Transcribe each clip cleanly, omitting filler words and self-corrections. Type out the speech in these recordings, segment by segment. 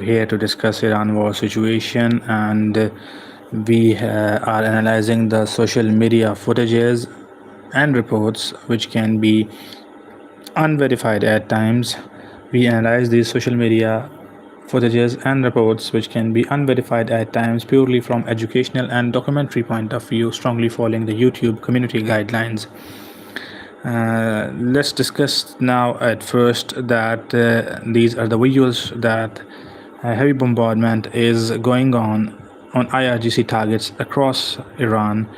here to discuss Iran war situation, and we are analyzing the social media footages and reports which can be unverified at times. We analyze these social media footages and reports which can be unverified at times purely from educational and documentary point of view, strongly following the YouTube community guidelines. Let's discuss now at first that these are the visuals that heavy bombardment is going on IRGC targets across Iran.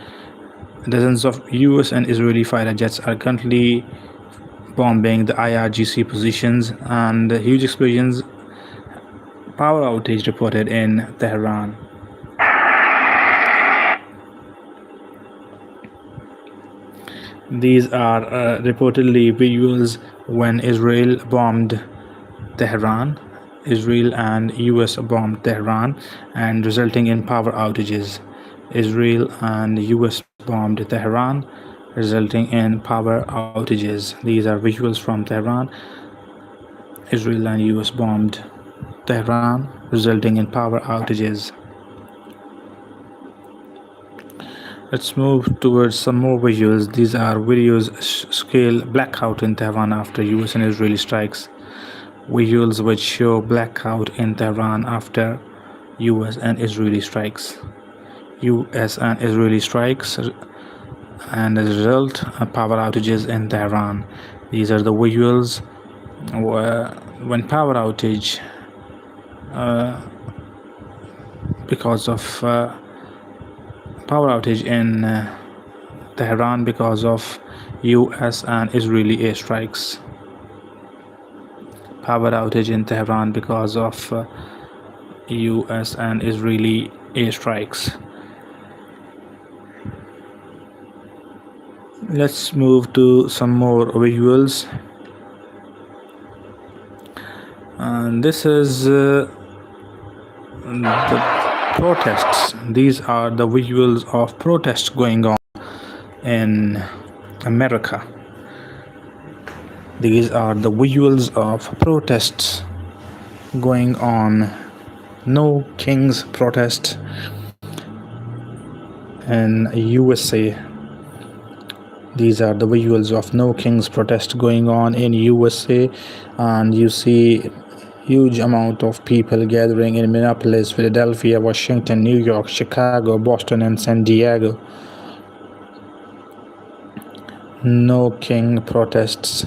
Dozens of US and Israeli fighter jets are currently bombing the IRGC positions, and huge explosions, power outage reported in Tehran. These are reportedly visuals when Israel bombed Tehran. Israel and US bombed Tehran and resulting in power outages. Israel and US bombed Tehran, resulting in power outages. These are visuals from Tehran. Israel and US bombed Tehran, resulting in power outages. Let's move towards some more visuals. These are videos scale blackout in Tehran after US and Israeli strikes. Visuals which show blackout in Tehran after US and Israeli strikes. US and Israeli strikes, and as a result, power outages in Tehran. These are the visuals when power outage because of power outage in Tehran because of US and Israeli airstrikes. Power outage in Tehran because of US and Israeli airstrikes. Let's move to some more visuals. And this is the protests. These are the visuals of protests going on in America. These are the visuals of protests going on. No Kings protest in USA. These are the visuals of No Kings protest going on in USA, and you see huge amount of people gathering in Minneapolis, Philadelphia, Washington, New York, Chicago, Boston, and San Diego. No King protests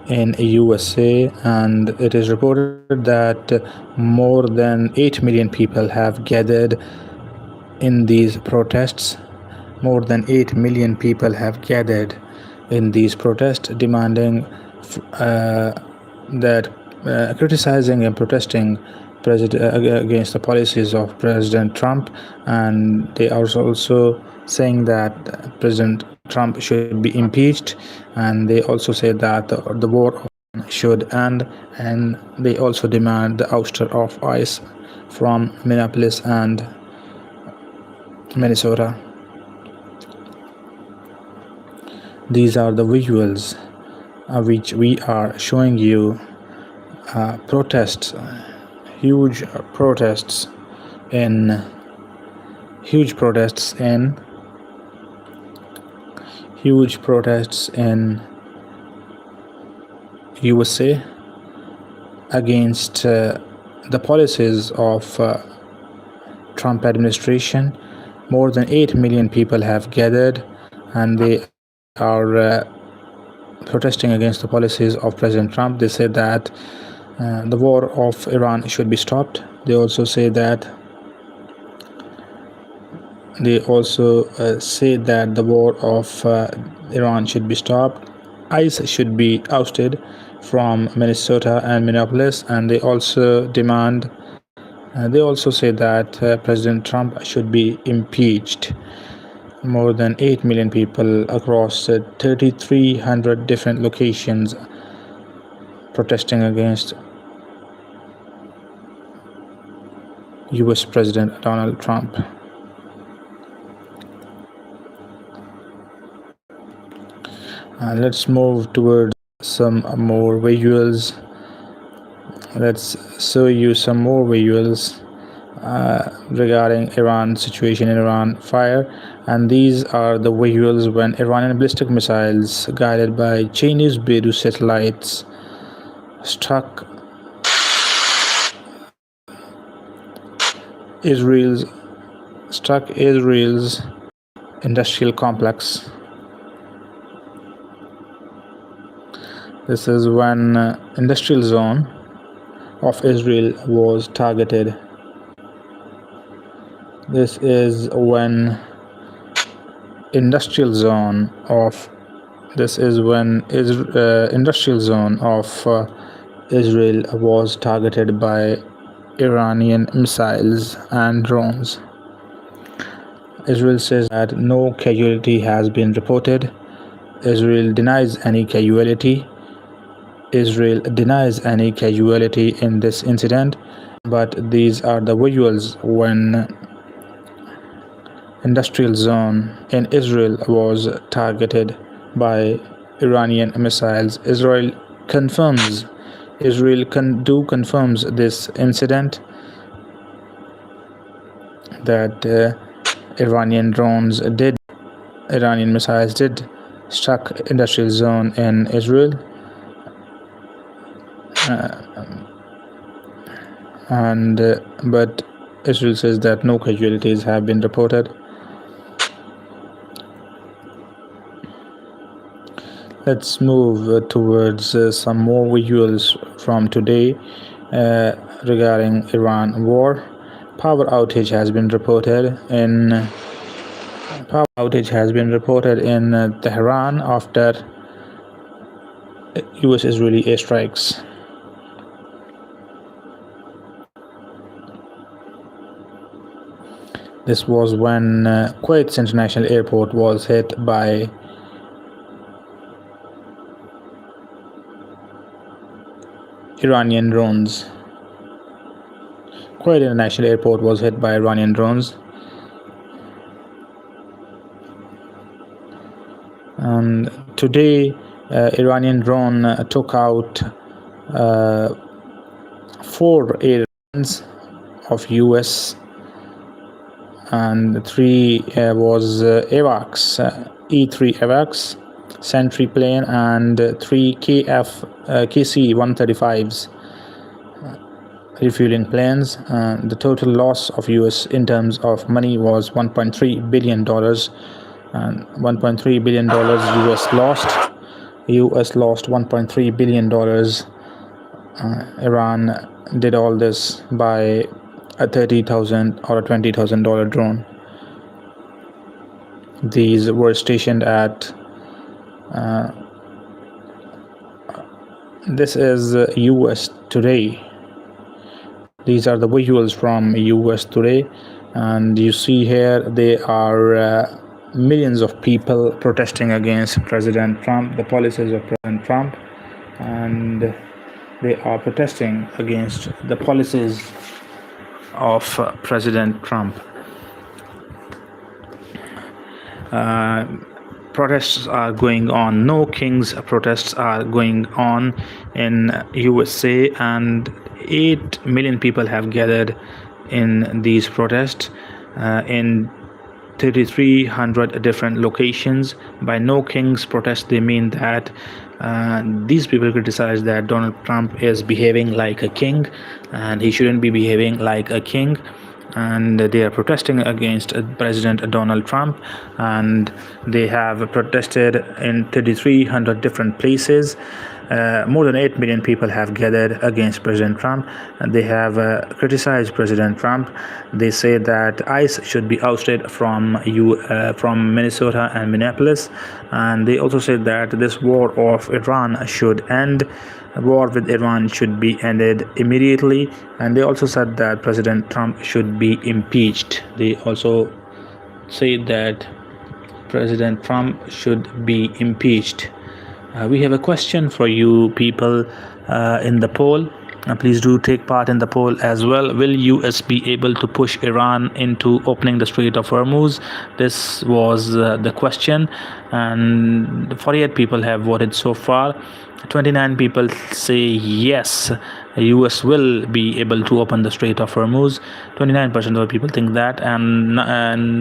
in USA, and it is reported that more than 8 million people have gathered in these protests. More than 8 million people have gathered in these protests, demanding criticizing and protesting against the policies of President Trump, and they are also saying that President Trump should be impeached, and they also say that the war should end, and they also demand the ouster of ICE from Minneapolis and Minnesota. These are the visuals which we are showing you. Protests, huge protests in USA against the policies of Trump administration. More than 8 million people have gathered, and they are protesting against the policies of President Trump. They say that the war of Iran should be stopped. They also say that the war of Iran should be stopped. ICE should be ousted from Minnesota and Minneapolis, and they also say that President Trump should be impeached. More than 8 million people across 3,300 different locations protesting against US President Donald Trump. Let's move towards some more visuals. Let's show you some more visuals regarding Iran situation in Iran fire, and these are the visuals when Iranian ballistic missiles guided by Chinese Beirut satellites struck Israel's industrial complex. This is when industrial zone of Israel was targeted. This is when industrial zone of Israel was targeted by Iranian missiles and drones. Israel says that no casualty has been reported. Israel denies any casualty. Israel denies any casualty in this incident, but these are the visuals when industrial zone in Israel was targeted by Iranian missiles. Israel confirms this incident that Iranian missiles did struck industrial zone in Israel, but Israel says that no casualties have been reported. Let's move towards some more visuals from today regarding Iran war. Power outage has been reported in Tehran after US-Israeli airstrikes. This was when Kuwait's international airport was hit by Iranian drones. Kuwait International Airport was hit by Iranian drones. And today, Iranian drone took out 4 airplanes of US, and 3 was AWACS, E-3 AWACS, Sentry plane, and 3 KC-135s refueling planes. The total loss of US in terms of money was $1.3 billion, and $1.3 billion US lost. US lost $1.3 billion. Iran did all this by a $30,000 or a $20,000 drone. These were stationed at this is US Today. These are the visuals from US Today, and you see here there are millions of people protesting against President Trump, the policies of President Trump, and they are protesting against the policies of President Trump. Protests are going on. No Kings protests are going on in USA, and 8 million people have gathered in these protests in 3,300 different locations. By No Kings protest, they mean that these people criticize that Donald Trump is behaving like a king, and he shouldn't be behaving like a king. And they are protesting against President Donald Trump, and they have protested in 3,300 different places. More than 8 million people have gathered against President Trump, and they have criticized President Trump. They say that ICE should be ousted from Minnesota and Minneapolis, and they also said that this war of Iran should end. War with Iran should be ended immediately, and they also said that President Trump should be impeached. They also say that President Trump should be impeached. We have a question for you people in the poll. Please do take part in the poll as well. Will US be able to push Iran into opening the Strait of Hormuz? This was the question, and 48 people have voted so far. 29 people say yes, US will be able to open the Strait of Hormuz. 29% of people think that, and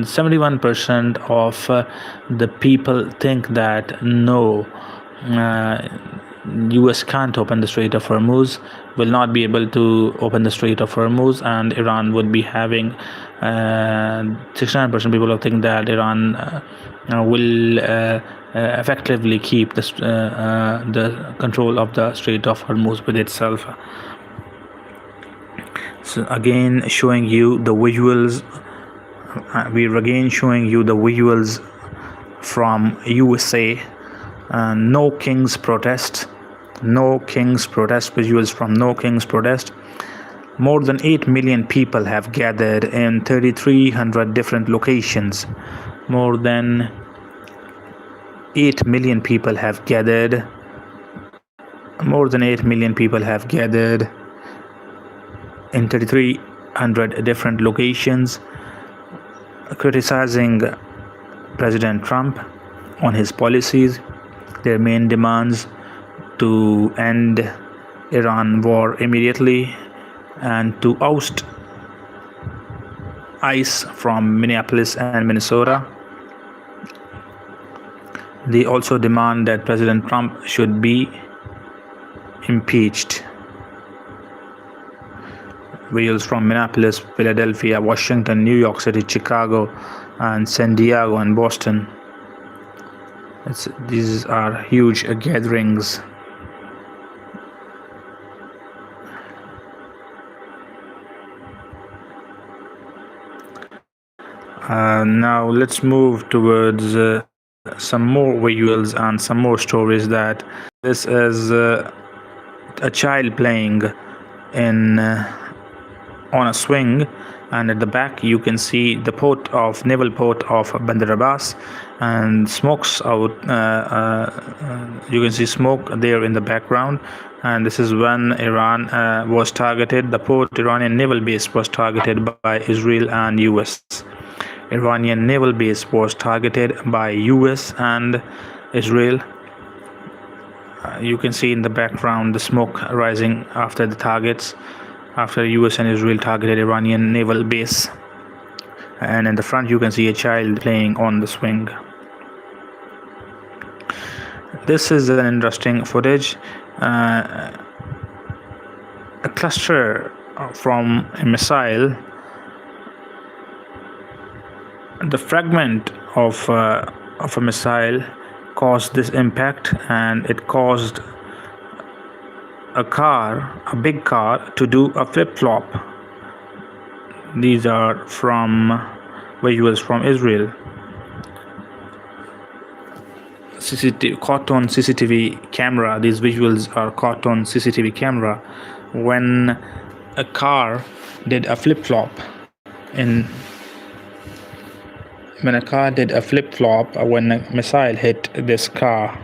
71% of the people think that no, US can't open the Strait of Hormuz, will not be able to open the Strait of Hormuz, and Iran would be having 69% people think that Iran will effectively keep the control of the Strait of Hormuz with itself. So again showing you the visuals, we're again showing you the visuals from USA. No King's protest, visuals from No King's protest. More than 8 million people have gathered in 3,300 different locations. More than 8 million people have gathered. More than 8 million people have gathered in 3,300 different locations, criticizing President Trump on his policies. Their main demands to end Iran war immediately and to oust ICE from Minneapolis and Minnesota. They also demand that President Trump should be impeached. Videos from Minneapolis, Philadelphia, Washington, New York City, Chicago, and San Diego and Boston. These are huge gatherings. Now let's move towards some more visuals and some more stories. That this is a child playing on a swing, and at the back you can see the naval port of Bandar Abbas, and smokes out. You can see smoke there in the background, and this is when Iran was targeted. The Iranian naval base was targeted by Israel and US. Iranian naval base was targeted by US and Israel. You can see in the background the smoke rising after the targets, after US and Israel targeted Iranian naval base. And in the front you can see a child playing on the swing. This is an interesting footage. A cluster from a missile. The fragment of a missile caused this impact, and it caused a big car, to do a flip-flop. These are from visuals from Israel. Caught on CCTV camera. These visuals are caught on CCTV camera when a car did a flip-flop when a missile hit this car.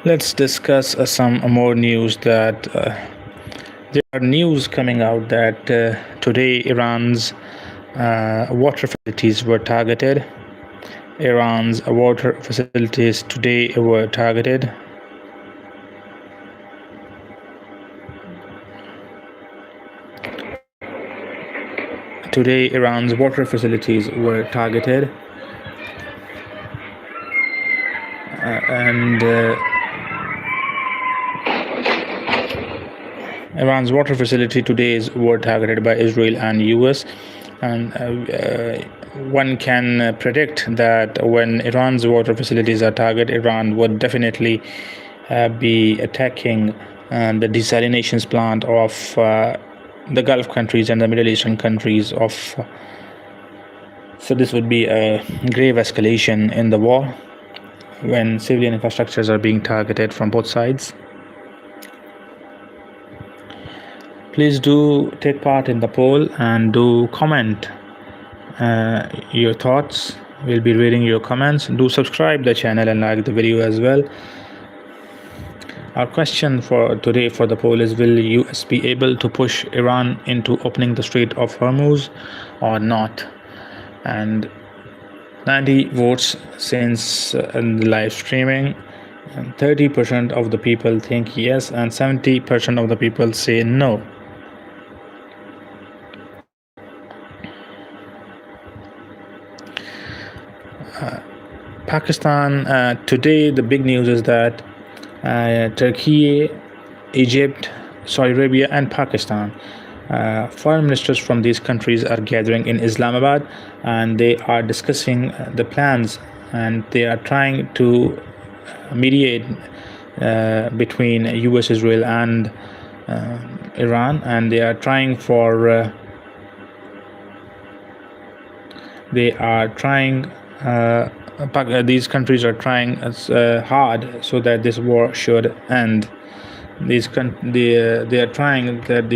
Let's discuss some more news. That there are news coming out that today Iran's water facilities were targeted. Iran's water facilities today were targeted. Today, Iran's water facilities were targeted, and Iran's water facility today were targeted by Israel and US. And one can predict that when Iran's water facilities are targeted, Iran would definitely be attacking the desalination plant of the Gulf countries and the Middle Eastern countries so this would be a grave escalation in the war when civilian infrastructures are being targeted from both sides. Please do take part in the poll and do comment your thoughts. We'll be reading your comments. Do subscribe the channel and like the video as well. Our question for today for the poll is: will US be able to push Iran into opening the Strait of Hormuz or not? And 90 votes since in the live streaming. 30% of the people think yes, and 70% of the people say no. Pakistan, today the big news is that Turkey, Egypt, Saudi Arabia, and Pakistan, foreign ministers from these countries are gathering in Islamabad, and they are discussing the plans, and they are trying to mediate between US, Israel, and Iran, and they are trying for these countries are trying hard so that this war should end. They are trying that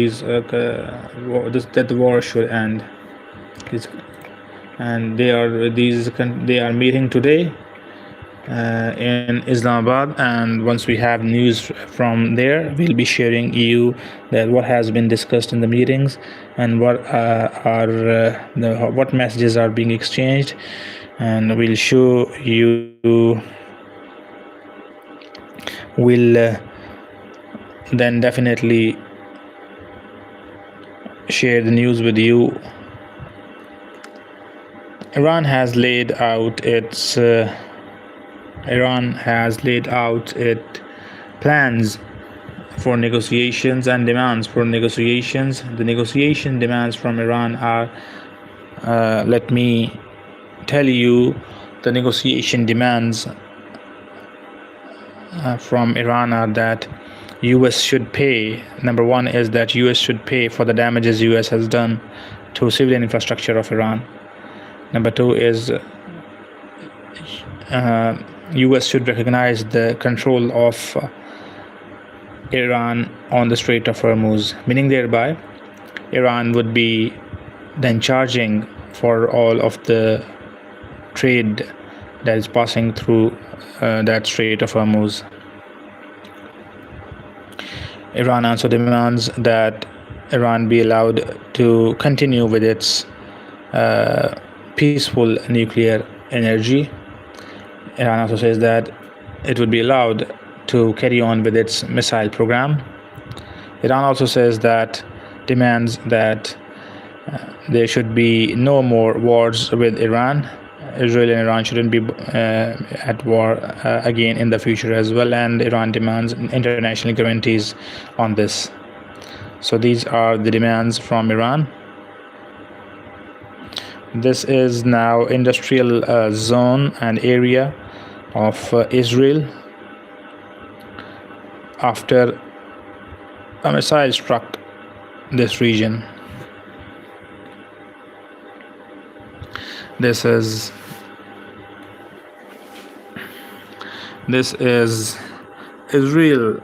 that the war should end. And they are meeting today in Islamabad, and once we have news from there, we'll be sharing you that what has been discussed in the meetings and what messages are being exchanged, and we'll show you. We'll then definitely share the news with you. Iran has laid out its plans for negotiations and demands for negotiations. The negotiation demands from Iran are, let me tell you, the negotiation demands from Iran are that US should pay. Number one is that US should pay for the damages US has done to civilian infrastructure of Iran. Number two is US should recognize the control of Iran on the Strait of Hormuz, meaning thereby Iran would be then charging for all of the trade that is passing through that Strait of Hormuz. Iran also demands that Iran be allowed to continue with its peaceful nuclear energy. Iran also says that it would be allowed to carry on with its missile program. Iran also demands that there should be no more wars with Iran. Israel and Iran shouldn't be at war again in the future as well, and Iran demands international guarantees on this. So these are the demands from Iran. This is now industrial zone and area of Israel after a missile struck this region. This is Israel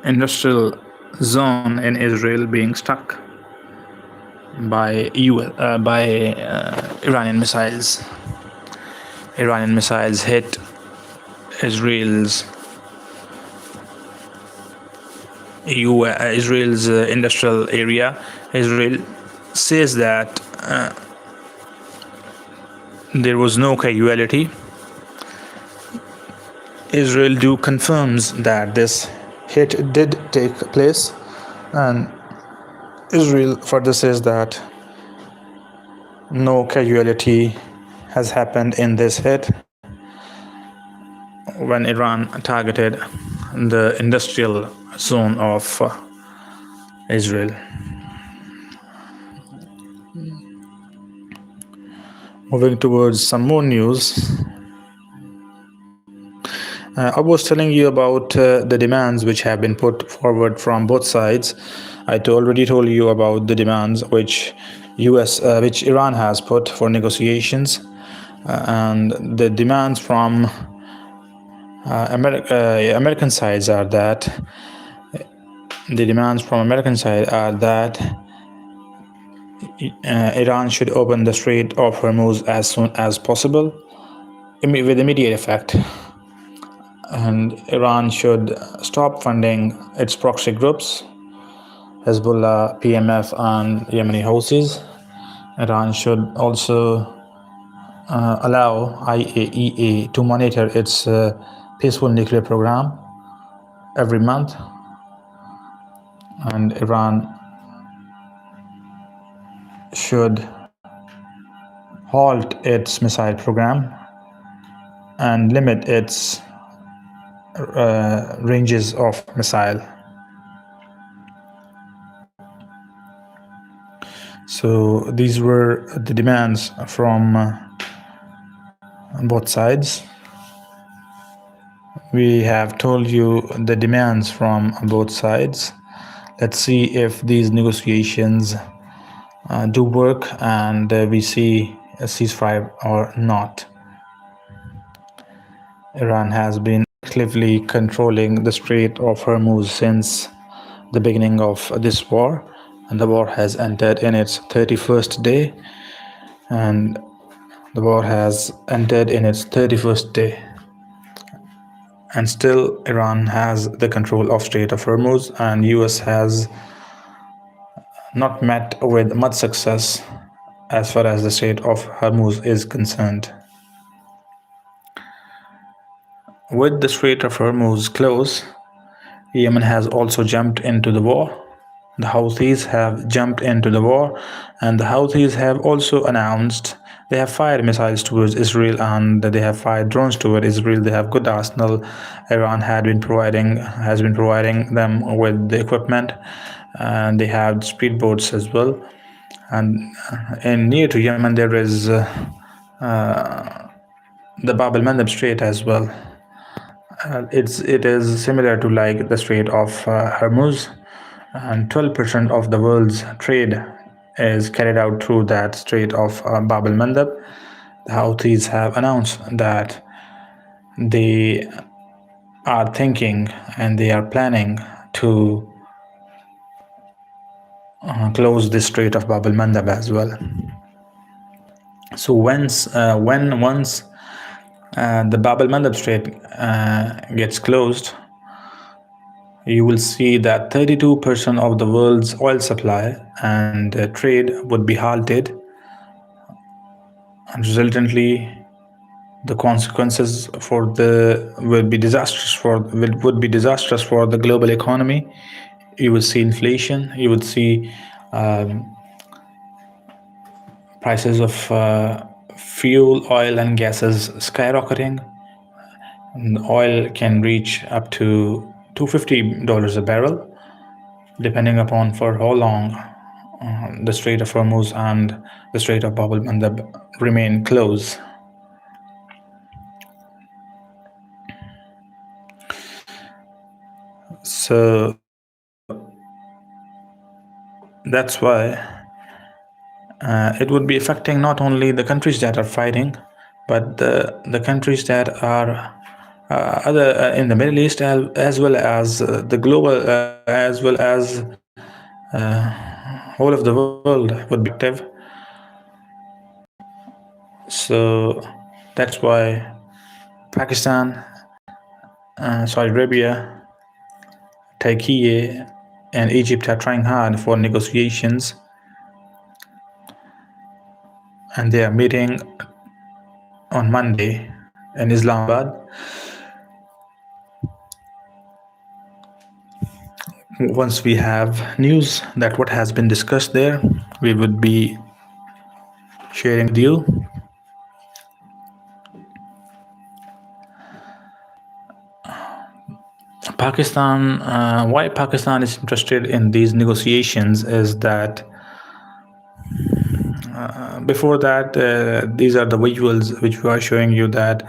industrial zone in Israel being struck by Iranian missiles. Iranian missiles hit Israel's industrial area. Israel says that there was no casualty. Israel confirms that this hit did take place, and Israel further says that no casualty has happened in this hit when Iran targeted the industrial zone of Israel. Moving towards some more news. I was telling you about the demands which have been put forward from both sides. I already told you about the demands which Iran has put for negotiations, and the demands from American sides are that Iran should open the Strait of Hormuz as soon as possible with immediate effect, and Iran should stop funding its proxy groups, Hezbollah, PMF, and Yemeni Houthis. Iran should also allow IAEA to monitor its peaceful nuclear program every month, and Iran should halt its missile program and limit its ranges of missile. So these were the demands from both sides. We have told you the demands from both sides. Let's see if these negotiations do work and we see a ceasefire or not. Iran has been actively controlling the Strait of Hormuz since the beginning of this war, and the war has entered in its 31st day, and the war has entered in its 31st day, and still Iran has the control of Strait of Hormuz, and US has not met with much success as far as the Strait of Hormuz is concerned. With the Strait of Hormuz closed, Yemen has also jumped into the war. The Houthis have jumped into the war, and the Houthis have also announced they have fired missiles towards Israel and they have fired drones toward Israel. They have good arsenal. Iran has been providing them with the equipment, and they have speedboats as well. And near to Yemen there is the Bab el-Mandeb Strait as well. It is similar to like the Strait of Hormuz, and 12% of the world's trade is carried out through that Strait of Bab el-Mandeb. The Houthis have announced that they are thinking and they are planning to close the Strait of Bab el-Mandeb as well. So once the Bab el-Mandeb Strait gets closed, you will see that 32% of the world's oil supply and trade would be halted, and resultantly the consequences would be disastrous for the global economy. You will see inflation, you would see prices of fuel, oil and gases skyrocketing. And oil can reach up to $250 a barrel, depending upon for how long the Strait of Hormuz and the Strait of Bab el-Mandeb remain closed. So that's why it would be affecting not only the countries that are fighting, but the countries that are other in the Middle East, as well as the global, as well as whole of the world would be active. So that's why Pakistan, Saudi Arabia, Turkey, and Egypt are trying hard for negotiations, and they are meeting on Monday in Islamabad. Once we have news that what has been discussed there, we would be sharing with you. Pakistan, why Pakistan is interested in these negotiations is that before that, these are the visuals which we are showing you that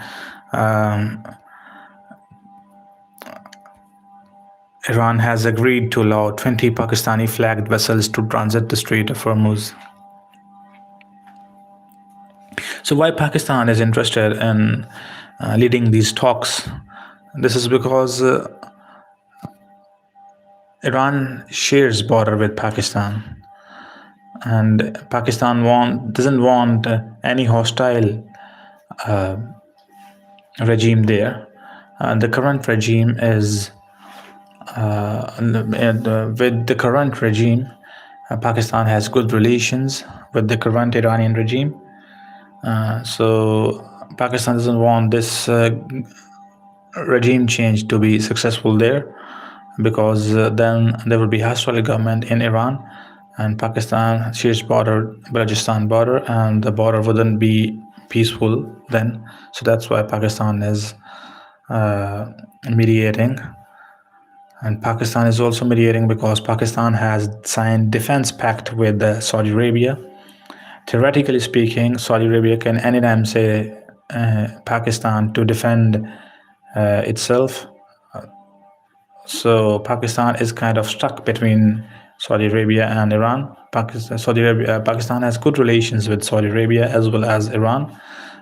Iran has agreed to allow 20 Pakistani flagged vessels to transit the Strait of Hormuz. So why Pakistan is interested in leading these talks? This is because Iran shares border with Pakistan, and Pakistan doesn't want any hostile regime there. The current regime is with the current regime, Pakistan has good relations with the current Iranian regime, So Pakistan doesn't want this regime change to be successful there, because then there will be hostile government in Iran, and Pakistan shares border, Balochistan border, and the border wouldn't be peaceful then. So that's why Pakistan is mediating. And Pakistan is also mediating because Pakistan has signed defense pact with Saudi Arabia. Theoretically speaking, Saudi Arabia can anytime say Pakistan to defend itself. So Pakistan is kind of stuck between Saudi Arabia and Iran. Pakistan has good relations with Saudi Arabia as well as Iran,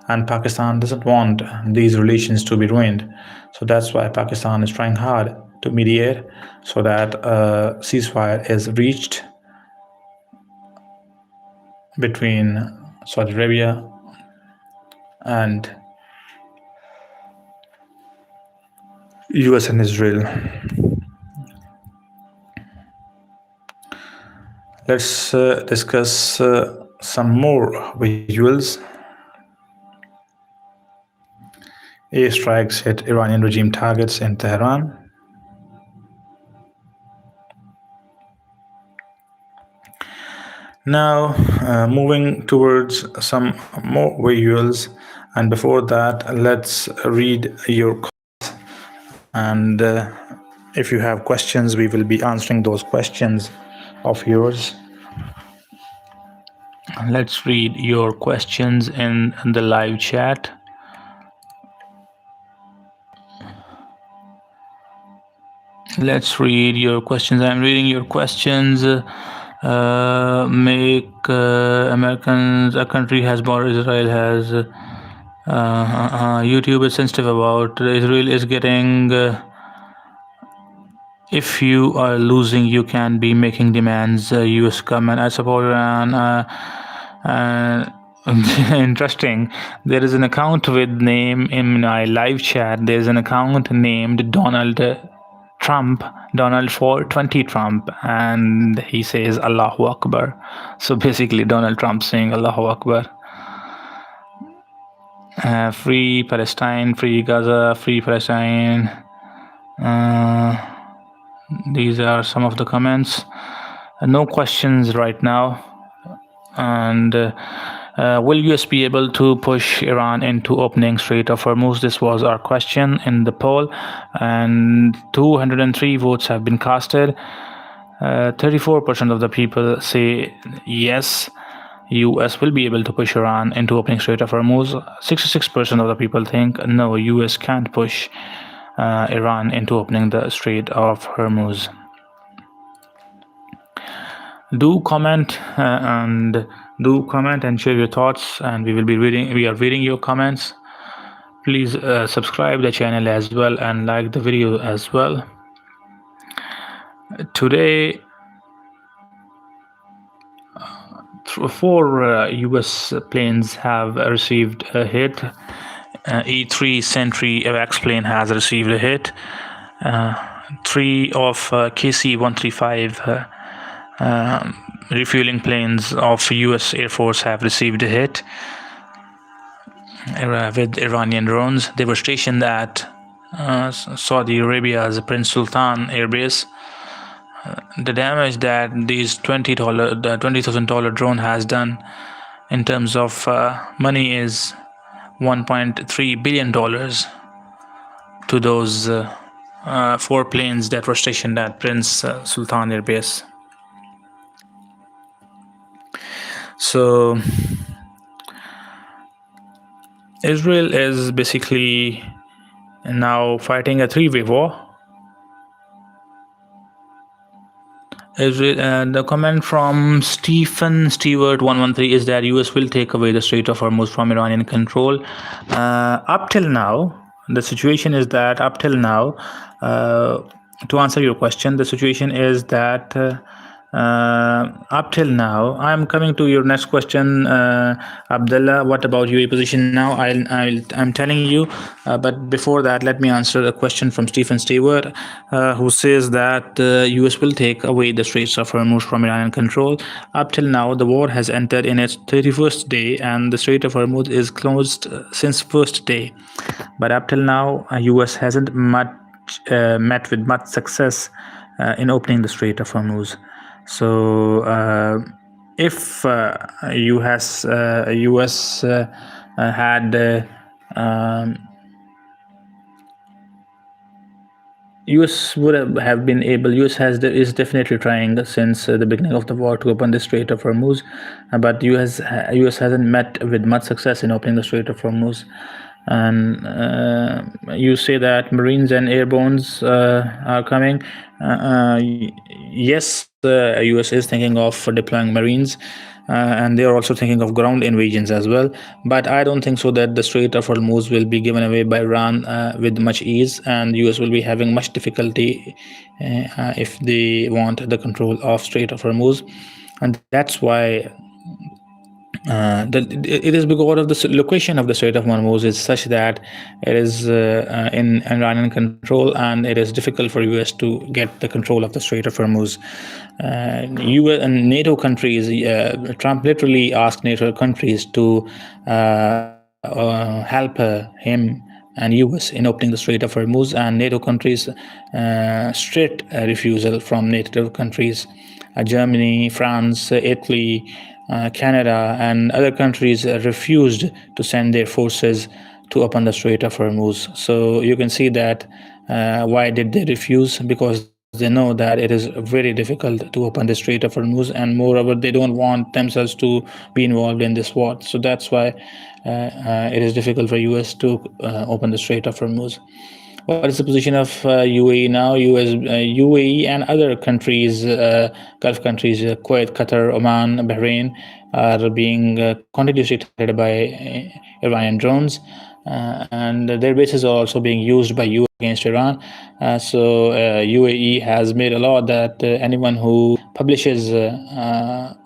and Pakistan doesn't want these relations to be ruined. So that's why Pakistan is trying hard to mediate so that a ceasefire is reached between Saudi Arabia and US and Israel. Let's discuss some more visuals. Airstrikes hit Iranian regime targets in Tehran. Now, moving towards some more visuals, and before that, let's read your comments. And if you have questions, we will be answering those questions of yours. Let's read your questions in the live chat. Let's read your questions. I'm reading your questions. Make Americans a country has border. Israel has. YouTube is sensitive about Israel is getting. If you are losing, you can be making demands. U.S. government. I support Iran. Interesting. There is an account with name in my live chat. There's an account named Donald Trump, Donald 420 Trump, and he says Allahu Akbar. So basically Donald Trump saying Allahu Akbar. Free Palestine, free Gaza, free Palestine. These are some of the comments. No questions right now. And will US be able to push Iran into opening Strait of Hormuz? This was our question in the poll, and 203 votes have been casted. 34% of the people say yes, US will be able to push Iran into opening Strait of Hormuz. 66% of the people think no, US can't push Iran into opening the Strait of Hormuz. Do comment and share your thoughts, and we are reading your comments. Please subscribe the channel as well and like the video as well. Today 4 US planes have received a hit. E3 Sentry AWACS plane has received a hit. 3 of KC-135 refueling planes of US Air Force have received a hit with Iranian drones. They were stationed at Saudi Arabia's Prince Sultan Air Base. The damage that these $20,000 drone has done in terms of money is $1.3 billion to those 4 planes that were stationed at Prince Sultan Air Base. So Israel is basically now fighting a 3-way war. The comment from Stephen Stewart 113 is that US will take away the Strait of Hormuz from Iranian control. Up till now, the situation is that to answer your question, the situation is that Up till now, I'm coming to your next question, Abdullah. What about UAE position now? I'm telling you, but before that, let me answer a question from Stephen Stewart, who says that US will take away the Straits of Hormuz from Iranian control. Up till now, the war has entered in its 31st day, and the Strait of Hormuz is closed since first day. But up till now, US hasn't met with much success in opening the Strait of Hormuz. So if US had US would have been able. is definitely trying since the beginning of the war to open the Strait of Hormuz, but US hasn't met with much success in opening the Strait of Hormuz. And you say that Marines and airbornes are coming. Yes, US is thinking of deploying Marines. And they are also thinking of ground invasions as well. But I don't think so that the Strait of Hormuz will be given away by Iran with much ease, and US will be having much difficulty if they want the control of Strait of Hormuz. And that's why it is because of the location of the Strait of Hormuz is such that it is in Iranian control, and it is difficult for US to get the control of the Strait of Hormuz. US and NATO countries, Trump literally asked NATO countries to help him and US in opening the Strait of Hormuz, and NATO countries strict refusal from NATO countries. Germany, France, Italy, Canada, and other countries refused to send their forces to open the Strait of Hormuz. So you can see that why did they refuse? Because they know that it is very difficult to open the Strait of Hormuz, and moreover, they don't want themselves to be involved in this war. So that's why it is difficult for US to open the Strait of Hormuz. What is the position of UAE now? UAE and other countries, Gulf countries, Kuwait, Qatar, Oman, Bahrain, are being continuously targeted by Iranian drones, and their bases are also being used by US against Iran. So UAE has made a law that anyone who publishes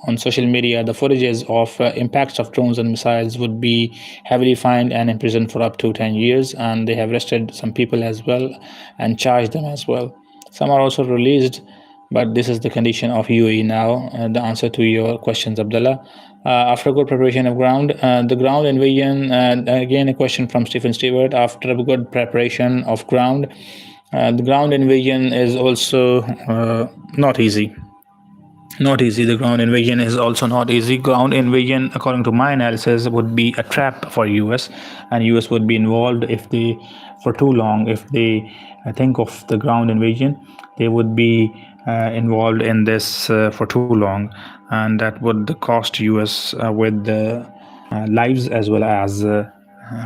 on social media the footages of impacts of drones and missiles would be heavily fined and imprisoned for up to 10 years. And they have arrested some people as well and charged them as well. Some are also released, but this is the condition of UAE now. The answer to your questions, Abdullah. After good preparation of ground, the ground invasion, again a question from Stephen Stewart. After a good preparation of ground, the ground invasion is also not easy. Not easy. The ground invasion is also not easy. Ground invasion, according to my analysis, would be a trap for US, and US would be involved if they, for too long, if they think of the ground invasion, they would be involved in this for too long, and that would cost US with lives as well as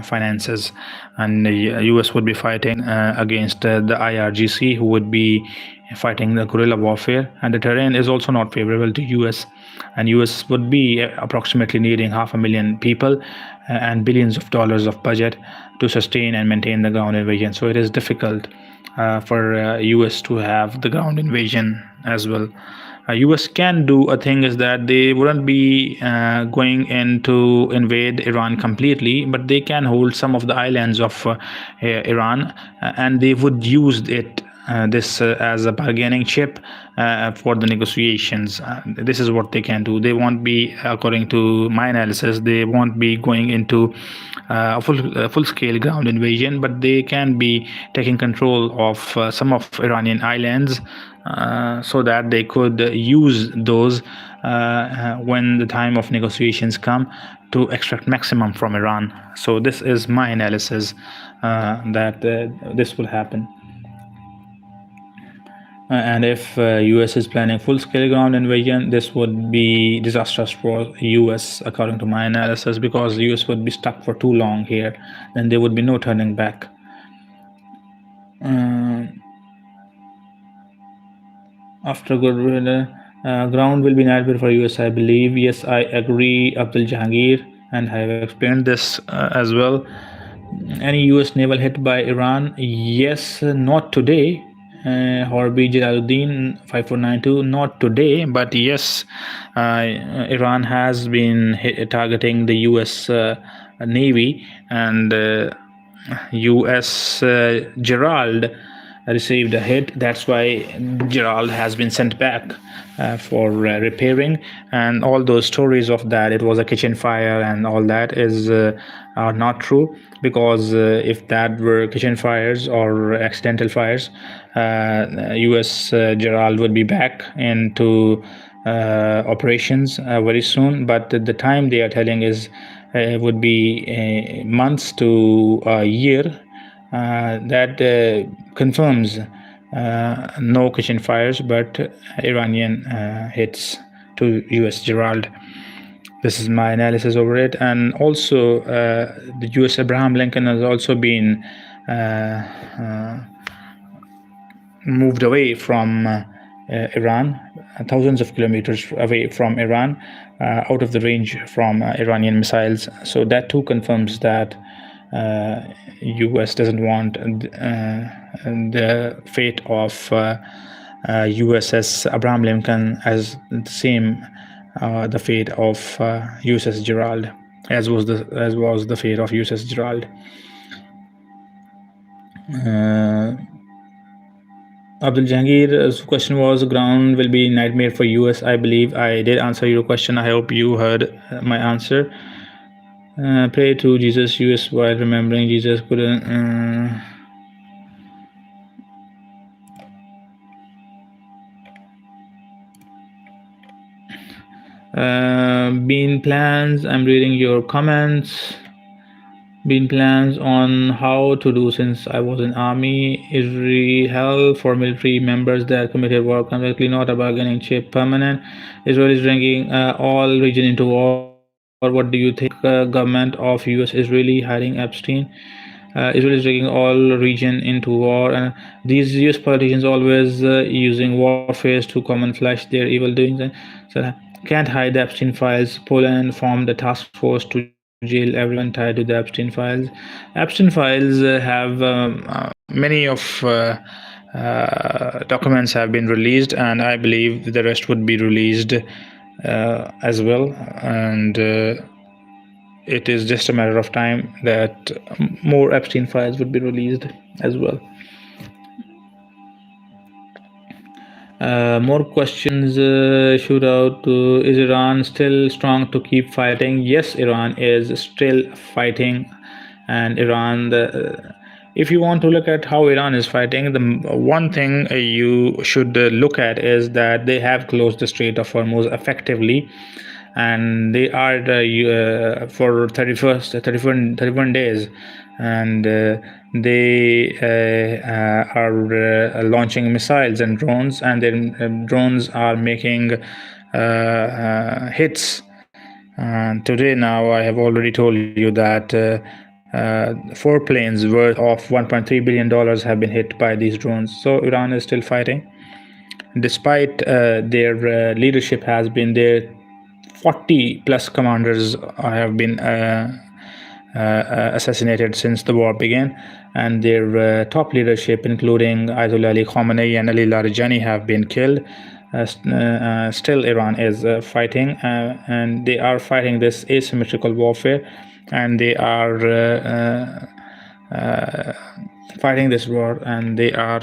finances. And the US would be fighting against the IRGC, who would be fighting the guerrilla warfare, and the terrain is also not favorable to US, and US would be approximately needing 500,000 people and billions of dollars of budget to sustain and maintain the ground invasion. So it is difficult for US to have the ground invasion as well. US can do a thing is that they wouldn't be going in to invade Iran completely, but they can hold some of the islands of Iran, and they would use it this as a bargaining chip for the negotiations. This is what they can do. They won't be, according to my analysis, they won't be going into a full-scale ground invasion, but they can be taking control of some of Iranian islands so that they could use those when the time of negotiations come to extract maximum from Iran. So this is my analysis that this will happen. And if US is planning full-scale ground invasion, this would be disastrous for US, according to my analysis, because US would be stuck for too long here. Then there would be no turning back. After good ground will be nightmare for US, I believe. Yes, I agree, Abdul Jahangir, and I have explained this as well. Any US naval hit by Iran? Yes, not today. Horbi Jalaluddin 5492. Not today, but yes, Iran has been targeting the U.S. Navy, and U.S. Gerald received a hit. That's why Gerald has been sent back for repairing. And all those stories of that it was a kitchen fire and all that is are not true, because if that were kitchen fires or accidental fires, U.S. Gerald would be back into operations very soon. But the time they are telling is would be months to a year. That confirms no kitchen fires, but Iranian hits to U.S. Gerald. This is my analysis over it. And also, the U.S. Abraham Lincoln has also been moved away from Iran, thousands of kilometers away from Iran, out of the range from Iranian missiles. So that too confirms that U.S. doesn't want the fate of USS Abraham Lincoln as the same the fate of USS Gerald, as was the fate of USS Gerald. Abdul Jahangir's question was, ground will be nightmare for US. I believe I did answer your question. I hope you heard my answer. Pray to Jesus, US, while remembering Jesus couldn't. Been plans. I'm reading your comments. Been plans on how to do since I was in army. Israel for military members that committed war convictly, not a bargaining chip permanent. Israel is bringing all region into war. What do you think? Government of US is really hiding Epstein. Israel is dragging all region into war, and these US politicians always using warfare to camouflage their evil doings. And so can't hide the Epstein files. Poland formed a task force to jail everyone tied to the Epstein files. Epstein files have many of documents have been released, and I believe the rest would be released as well. And it is just a matter of time that more Epstein files would be released as well. More questions shoot out. Is Iran still strong to keep fighting? Yes, Iran is still fighting, and if you want to look at how Iran is fighting, the one thing you should look at is that they have closed the Strait of Hormuz effectively, and they are for 31 days, and they are launching missiles and drones, and then drones are making hits. Today now I have already told you that 4 planes worth of $1.3 billion have been hit by these drones. So Iran is still fighting, despite their leadership has been there. 40 plus commanders have been assassinated since the war began, and their top leadership, including Ayatollah Ali Khamenei and Ali Larijani, have been killed. Still Iran is fighting, and they are fighting this asymmetrical warfare, and they are fighting this war, and they are.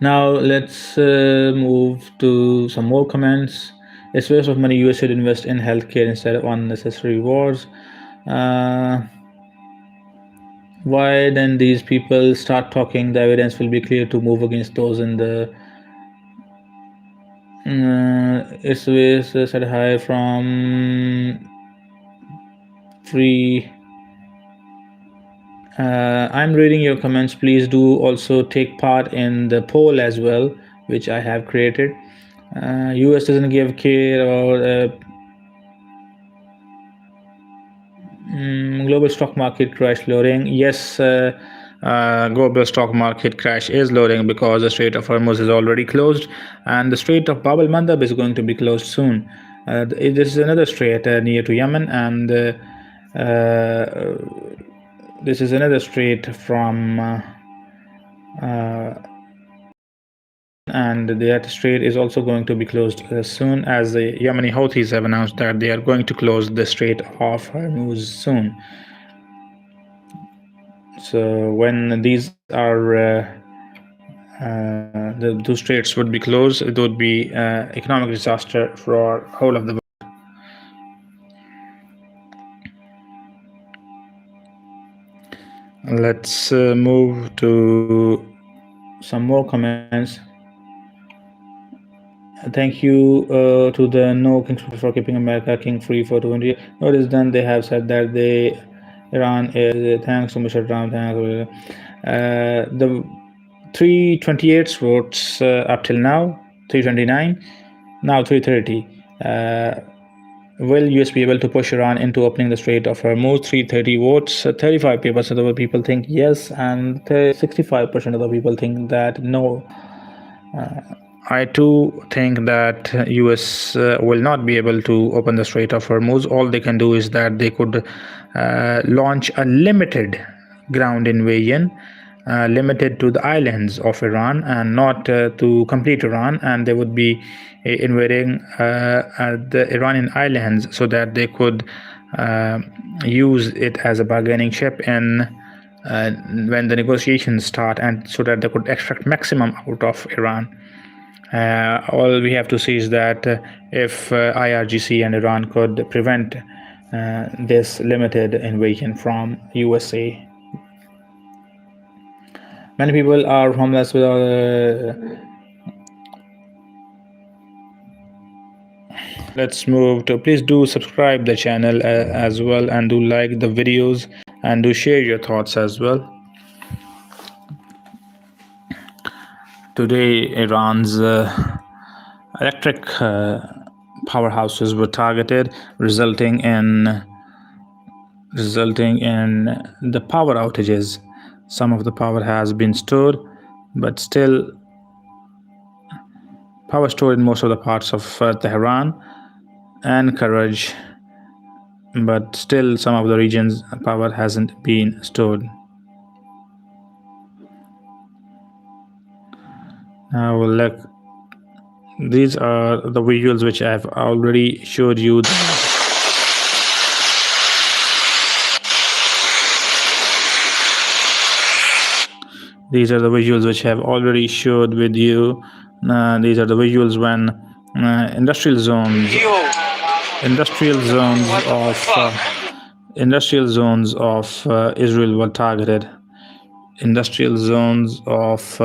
Now let's move to some more comments. It's waste of money. US should invest in healthcare instead of unnecessary wars. Why then these people start talking? The evidence will be clear to move against those in the. It's waste said high from free. I'm reading your comments. Please do also take part in the poll as well, which I have created. US doesn't give care or global stock market crash loading. Yes, global stock market crash is loading because the Strait of Hormuz is already closed, and the Strait of Bab el-Mandab is going to be closed soon. This is another strait near to Yemen, and This is another strait from and that strait is also going to be closed soon, as the Yemeni Houthis have announced that they are going to close the Strait of Hormuz soon. So when these are the two straits would be closed, it would be economic disaster for whole of the world. Let's move to some more comments. Thank you to the No Kings for keeping America king free for 20 years. What is done? They have said that Iran is thanks to Mr. Trump. The 328 votes up till now, 329, now 330. Will US be able to push Iran into opening the Strait of Hormuz? 330 votes, 35% of the people think yes, and 65% of the people think that no. I too think that US will not be able to open the Strait of Hormuz. All they can do is that they could launch a limited ground invasion, limited to the islands of Iran and not to complete Iran, and they would be invading the Iranian islands so that they could use it as a bargaining chip in when the negotiations start, and so that they could extract maximum out of Iran. All we have to see is that if IRGC and Iran could prevent this limited invasion from USA. Many people are homeless without. Let's move to. Please do subscribe the channel as well, and do like the videos, and do share your thoughts as well. Today, Iran's electric powerhouses were targeted, resulting in the power outages. Some of the power has been stored, but still power stored in most of the parts of Tehran and Karaj, but still some of the regions power hasn't been stored. Now look, these are the visuals which I've already showed you. These are the visuals which I've already showed with you. These are the visuals when industrial zones of Israel were targeted. Industrial zones of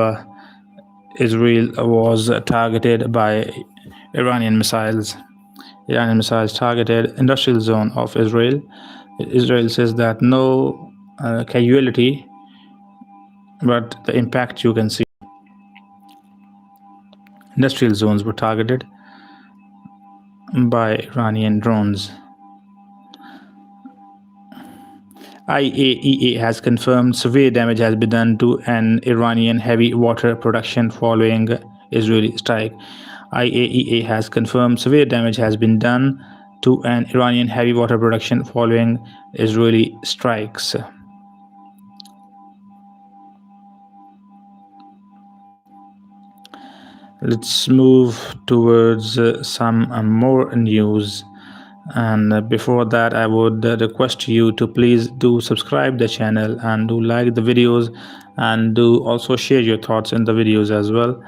Israel was targeted by Iranian missiles. Iranian missiles targeted industrial zone of Israel. Israel says that no casualty, but the impact you can see. Industrial zones were targeted by Iranian drones. IAEA has confirmed severe damage has been done to an Iranian heavy water production following Israeli strike. IAEA has confirmed severe damage has been done to an Iranian heavy water production following Israeli strikes. Let's move towards some more news. And before that, I would request you to please do subscribe the channel and do like the videos, and do also share your thoughts in the videos as well.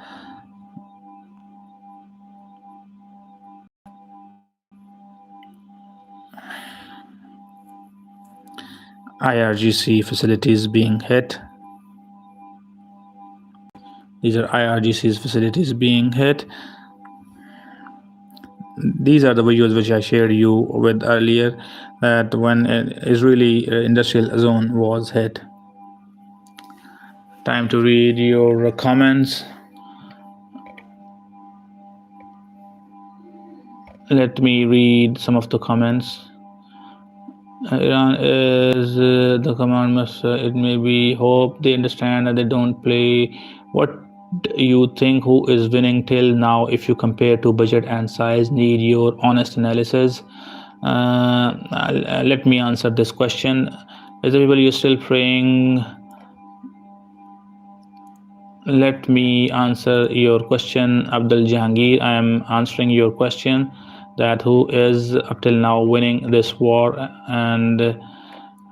IRGC facilities being hit. These are IRGC's facilities being hit. These are the visuals which I shared you with earlier, that when an Israeli industrial zone was hit. Time to read your comments. Let me read some of the comments. Iran is the command must, it may be hope they understand that they don't play. What you think, who is winning till now if you compare to budget and size? Need your honest analysis. Let me answer this question. Is the people you're still praying? Let me answer your question, Abdul Jahangir. I am answering your question that who is up till now winning this war, and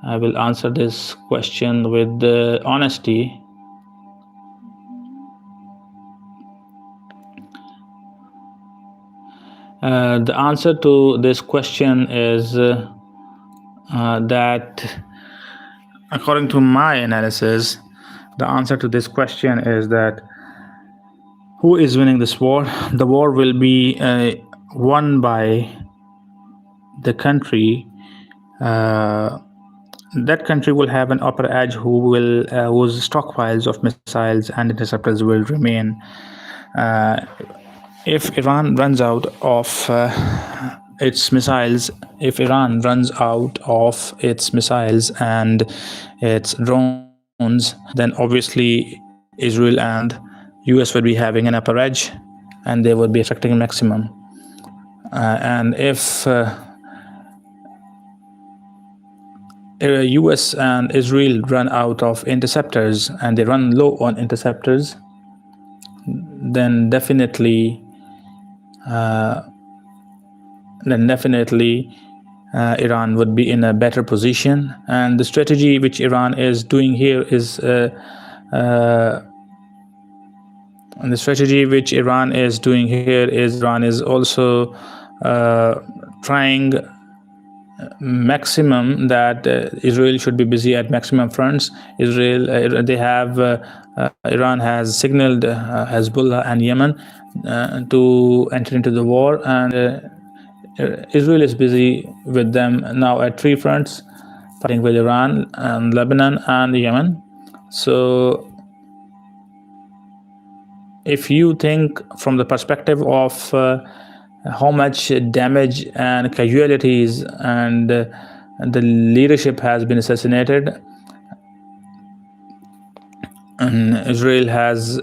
I will answer this question with honesty. The answer to this question is that according to my analysis, the answer to this question is that who is winning this war? The war will be won by the country. That country will have an upper edge whose stockpiles of missiles and interceptors will remain. If Iran runs out of its missiles, and its drones, then obviously Israel and US would be having an upper edge, and they would be affecting maximum. And if US and Israel run out of interceptors and they run low on interceptors, then definitely Iran would be in a better position. And the strategy which Iran is doing here is Iran is also trying maximum that Israel should be busy at maximum fronts. Iran has signaled Hezbollah and Yemen to enter into the war, and Israel is busy with them now at 3 fronts, fighting with Iran and Lebanon and Yemen. So if you think from the perspective of how much damage and casualties and the leadership has been assassinated, and Israel has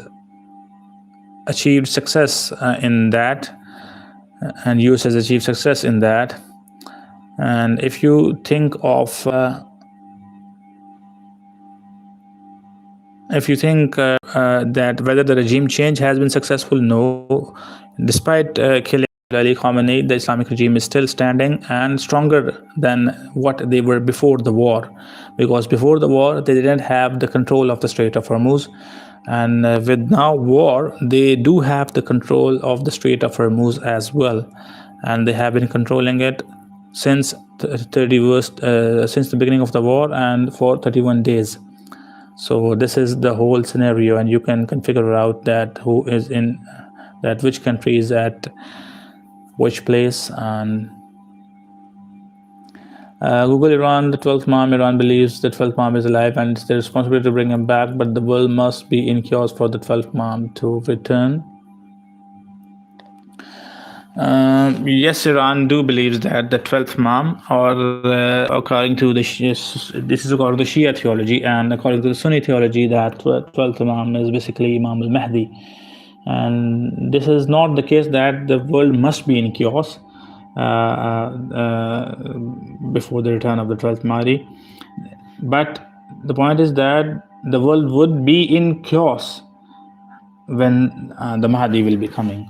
achieved success in that, and US has achieved success in that. And if you think of that whether the regime change has been successful, no. Despite killing Ali Khamenei, the Islamic regime is still standing and stronger than what they were before the war, because before the war they didn't have the control of the Strait of Hormuz, and with now war they do have the control of the Strait of Hormuz as well, and they have been controlling it since since the beginning of the war and for 31 days. So this is the whole scenario, and you can figure out that who is in that, which country is at which place. And Google Iran, the 12th Imam. Iran believes the 12th Imam is alive and it's their responsibility to bring him back, but the world must be in chaos for the 12th Imam to return. Yes, Iran do believes that the 12th Imam, or according to this is according to Shia theology, and according to the Sunni theology, that 12th Imam is basically Imam al-Mahdi. And this is not the case that the world must be in chaos before the return of the 12th Mahdi, but the point is that the world would be in chaos when the Mahdi will be coming.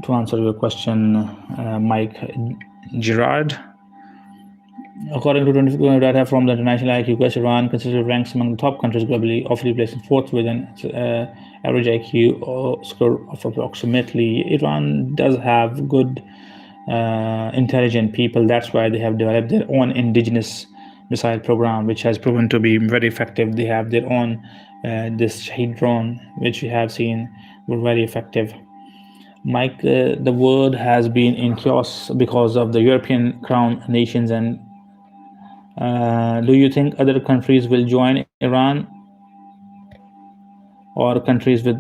To answer your question, Mike Gerard, according to 24 data from the International IQ Quest, Iran consistently ranks among the top countries globally, officially placing 4th with an average IQ score of approximately. Iran does have good, intelligent people. That's why they have developed their own indigenous missile program, which has proven to be very effective. They have their own this Shahed drone, which we have seen were very effective. Mike, the world has been in chaos because of the European crown nations, and do you think other countries will join Iran, or countries with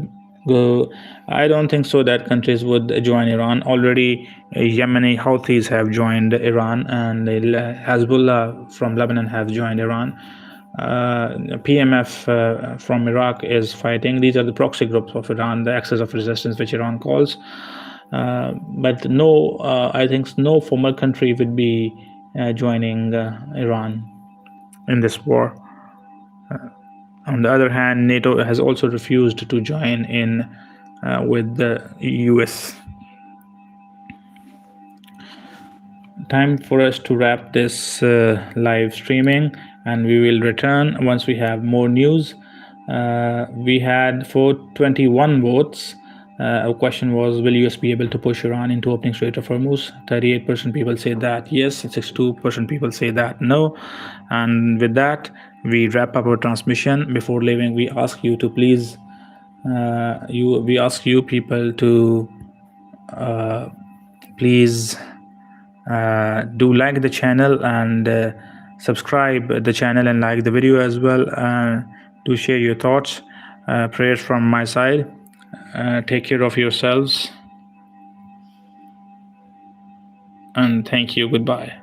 go? I don't think so that countries would join Iran. Already Yemeni Houthis have joined Iran, and Hezbollah from Lebanon have joined Iran. PMF from Iraq is fighting. These are the proxy groups of Iran, the axis of resistance which Iran calls. But no, I think no formal country would be joining Iran in this war. On the other hand, NATO has also refused to join in with the US. Time for us to wrap this live streaming, and we will return once we have more news. We had 421 votes. Our question was, will US be able to push Iran into opening Strait of Hormuz? 38% people say that yes, 62% people say that no. And with that, we wrap up our transmission. Before leaving, we ask you to please, we ask you people to please do like the channel and subscribe the channel and like the video as well. Do share your thoughts. Prayers from my side. Take care of yourselves, and thank you. Goodbye.